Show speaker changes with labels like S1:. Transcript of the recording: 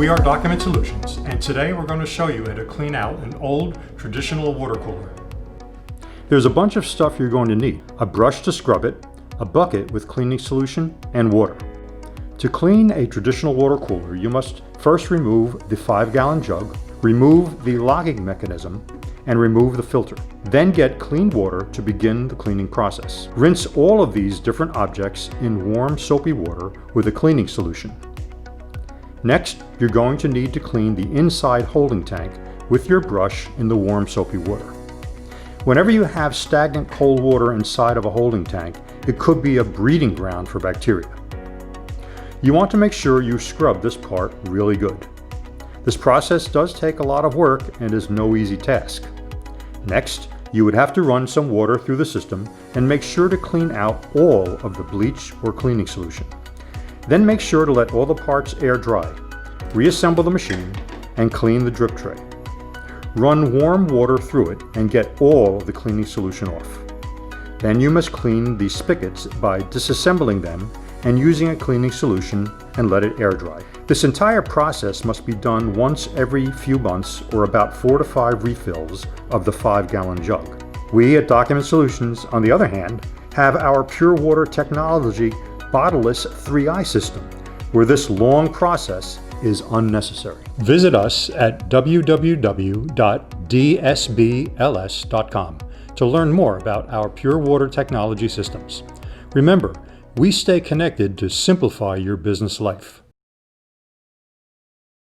S1: We are Document Solutions, and today we're going to show you how to clean out an old traditional water cooler.
S2: There's a bunch of stuff you're going to need. A brush to scrub it, a bucket with cleaning solution, and water. To clean a traditional water cooler, you must first remove the 5-gallon jug, remove the locking mechanism, and remove the filter. Then get clean water to begin the cleaning process. Rinse all of these different objects in warm soapy water with a cleaning solution. Next, you're going to need to clean the inside holding tank with your brush in the warm soapy water. Whenever you have stagnant cold water inside of a holding tank, it could be a breeding ground for bacteria. You want to make sure you scrub this part really good. This process does take a lot of work and is no easy task. Next, you would have to run some water through the system and make sure to clean out all of the bleach or cleaning solution. Then make sure to let all the parts air dry. Reassemble the machine and clean the drip tray. Run warm water through it and get all the cleaning solution off. Then you must clean the spigots by disassembling them and using a cleaning solution and let it air dry. This entire process must be done once every few months or about 4 to 5 refills of the 5-gallon jug. We at Document Solutions, on the other hand, have our pure water technology bottleless 3i system, where this long process is unnecessary. Visit us at www.dsbls.com to learn more about our pure water technology systems. Remember, we stay connected to simplify your business life.